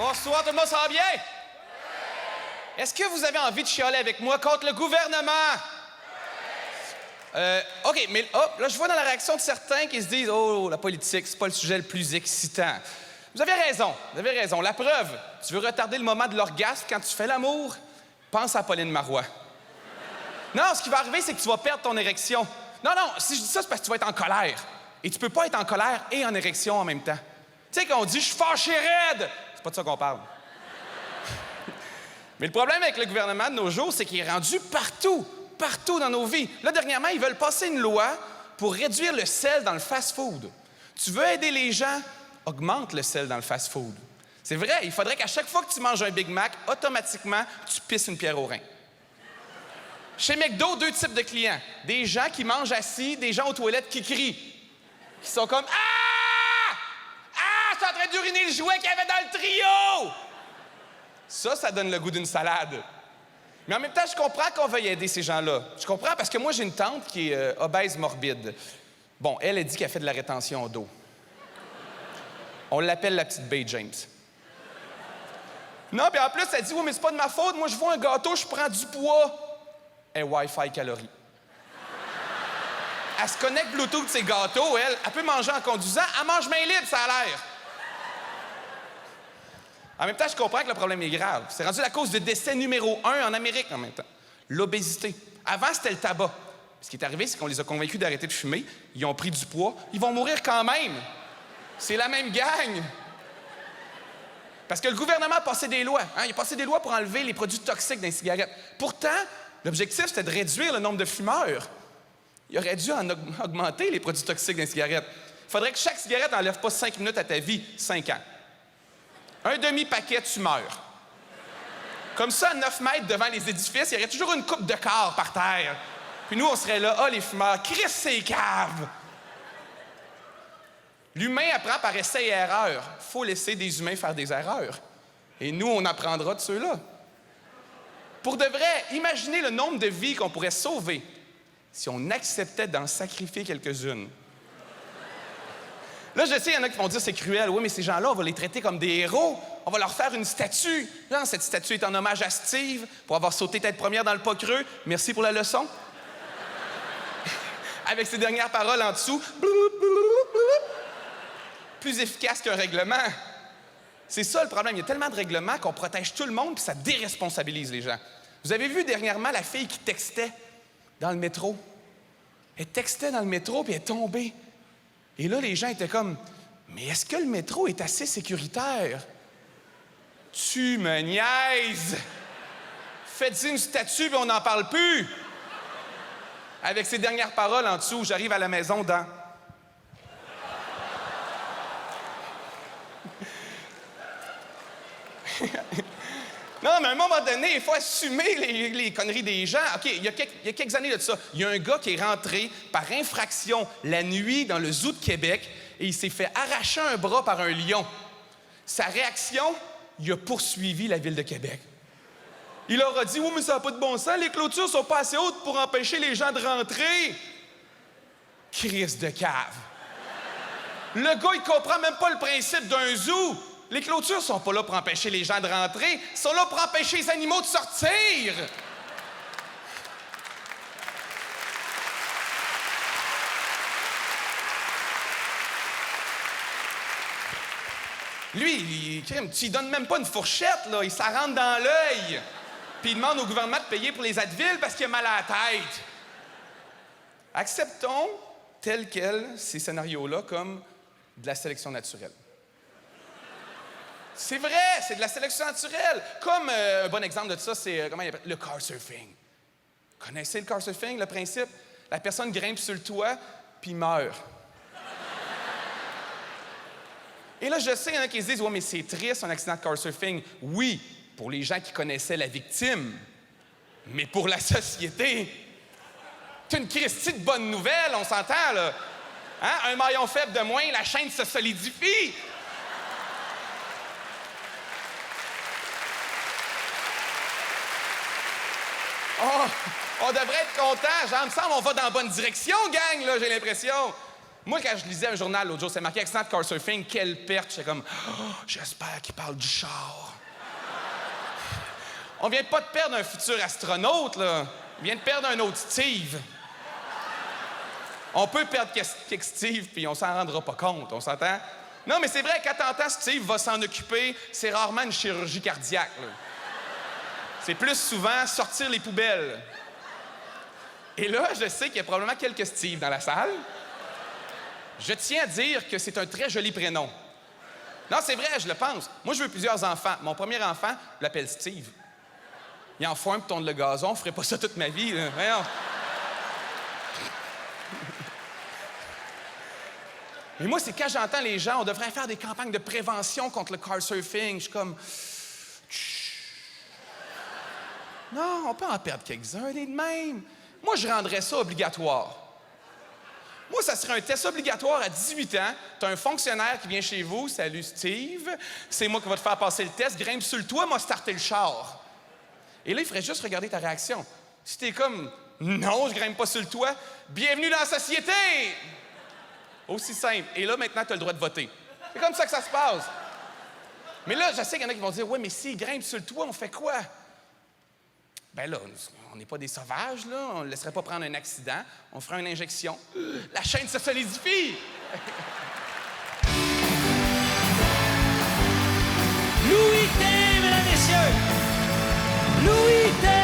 Bonsoir, tout le monde, ça va bien? Est-ce que vous avez envie de chialer avec moi contre le gouvernement? OK, mais là, je vois dans la réaction de certains qui se disent « Oh, la politique, c'est pas le sujet le plus excitant. » Vous avez raison. La preuve, tu veux retarder le moment de l'orgasme quand tu fais l'amour? Pense à Pauline Marois. Non, ce qui va arriver, c'est que tu vas perdre ton érection. Non, si je dis ça, c'est parce que tu vas être en colère. Et tu peux pas être en colère et en érection en même temps. Tu sais, quand on dit « Je suis fâché raide », c'est pas de ça qu'on parle. Mais le problème avec le gouvernement de nos jours, c'est qu'il est rendu partout dans nos vies. Là, dernièrement, ils veulent passer une loi pour réduire le sel dans le fast-food. Tu veux aider les gens? Augmente le sel dans le fast-food. C'est vrai, il faudrait qu'à chaque fois que tu manges un Big Mac, automatiquement, tu pisses une pierre au rein. Chez McDo, 2 types de clients. Des gens qui mangent assis, des gens aux toilettes qui crient. Qui sont comme « Ah! Ah! Je suis en train d'uriner le jouet qu'il y avait dans le trio! » Ça donne le goût d'une salade. Mais en même temps, je comprends qu'on veuille aider ces gens-là. Je comprends parce que moi, j'ai une tante qui est obèse morbide. Bon, elle dit qu'elle fait de la rétention d'eau. On l'appelle la petite Bae James. Non, puis en plus, elle dit « Oui, mais c'est pas de ma faute. Moi, je vois un gâteau, je prends du poids. » Et Wi-Fi calories. Elle se connecte Bluetooth ses gâteaux, elle peut manger en conduisant. Elle mange main libre, ça a l'air. En même temps, je comprends que le problème est grave. C'est rendu la cause de décès numéro 1 en Amérique en même temps. L'obésité. Avant, c'était le tabac. Ce qui est arrivé, c'est qu'on les a convaincus d'arrêter de fumer. Ils ont pris du poids. Ils vont mourir quand même. C'est la même gang. Parce que le gouvernement a passé des lois. Il a passé des lois pour enlever les produits toxiques dans les cigarettes. Pourtant, l'objectif, c'était de réduire le nombre de fumeurs. Il aurait dû en augmenter les produits toxiques dans les cigarettes. Il faudrait que chaque cigarette n'enlève pas 5 minutes à ta vie, 5 ans. Un demi-paquet, tu meurs. Comme ça, à 9 mètres devant les édifices, il y aurait toujours une coupe de corps par terre. Puis nous, on serait là, les fumeurs, Christ, c'est cave! L'humain apprend par essai et erreur. Il faut laisser des humains faire des erreurs. Et nous, on apprendra de ceux-là. Pour de vrai, imaginez le nombre de vies qu'on pourrait sauver si on acceptait d'en sacrifier quelques-unes. Là, je sais, il y en a qui vont dire c'est cruel. Oui, mais ces gens-là, on va les traiter comme des héros. On va leur faire une statue. Là, cette statue est en hommage à Steve pour avoir sauté tête première dans le pas creux. Merci pour la leçon. Avec ses dernières paroles en dessous. Plus efficace qu'un règlement. C'est ça le problème. Il y a tellement de règlements qu'on protège tout le monde puis ça déresponsabilise les gens. Vous avez vu dernièrement la fille qui textait dans le métro? Elle textait dans le métro puis elle est tombée. Et là, les gens étaient comme « Mais est-ce que le métro est assez sécuritaire? » Tu me niaises! Faites-y une statue et on n'en parle plus! Avec ses dernières paroles en dessous, j'arrive à la maison dans... Non, mais à un moment donné, il faut assumer les conneries des gens. OK, il y a quelques années de ça, il y a un gars qui est rentré par infraction la nuit dans le zoo de Québec et il s'est fait arracher un bras par un lion. Sa réaction, il a poursuivi la ville de Québec. Il leur a dit « Oui, mais ça n'a pas de bon sens, les clôtures sont pas assez hautes pour empêcher les gens de rentrer. » Crise de cave. Le gars, il comprend même pas le principe d'un zoo. Les clôtures sont pas là pour empêcher les gens de rentrer, ils sont là pour empêcher les animaux de sortir. Lui, tu lui donnes même pas une fourchette, là, il s'en rentre dans l'œil. Puis il demande au gouvernement de payer pour les Advil parce qu'il a mal à la tête. Acceptons, tel quel, ces scénarios-là comme de la sélection naturelle. C'est vrai, c'est de la sélection naturelle. Comme un bon exemple de ça, c'est comment il appelle le car surfing. Connaissez le car surfing, le principe? La personne grimpe sur le toit, puis meurt. Et là, je sais, il y en a qui se disent « Ouais, mais c'est triste, un accident de car surfing. » Oui, pour les gens qui connaissaient la victime. Mais pour la société, c'est une Christie de bonne nouvelle, on s'entend, là. Hein? Un maillon faible de moins, la chaîne se solidifie. Oh, on devrait être content. Genre, il me semble on va dans la bonne direction, gang, là, j'ai l'impression. Moi, quand je lisais un journal l'autre jour, c'est marqué accident de car surfing, quelle perte. J'étais comme, oh, j'espère qu'il parle du char. On vient pas de perdre un futur astronaute, là. On vient de perdre un autre Steve. On peut perdre Steve, puis on s'en rendra pas compte, on s'entend? Non, mais c'est vrai, quand t'entends Steve va s'en occuper, c'est rarement une chirurgie cardiaque, là. C'est plus souvent sortir les poubelles. Et là, je sais qu'il y a probablement quelques Steve dans la salle. Je tiens à dire que c'est un très joli prénom. Non, c'est vrai, je le pense. Moi, je veux plusieurs enfants. Mon premier enfant, je l'appelle Steve. Il en faut un pour tondre le gazon, je ferais pas ça toute ma vie, là. Voyons. Mais moi, c'est quand j'entends les gens, on devrait faire des campagnes de prévention contre le car surfing. Je suis comme... Non, on peut en perdre quelques-uns, les de même. Moi, je rendrais ça obligatoire. Moi, ça serait un test obligatoire à 18 ans. Tu as un fonctionnaire qui vient chez vous. « Salut, Steve. C'est moi qui va te faire passer le test. Grimpe sur le toit, m'a starté le char. » Et là, il ferait juste regarder ta réaction. Si t'es comme « Non, je grimpe pas sur le toit. Bienvenue dans la société! » Aussi simple. Et là, maintenant, tu as le droit de voter. C'est comme ça que ça se passe. Mais là, je sais qu'il y en a qui vont dire « Ouais, mais s'il grimpe sur le toit, on fait quoi? » Ben là, on n'est pas des sauvages, là. On ne le laisserait pas prendre un accident. On ferait une injection. La chaîne se solidifie! Louis T, mesdames et messieurs! Louis T!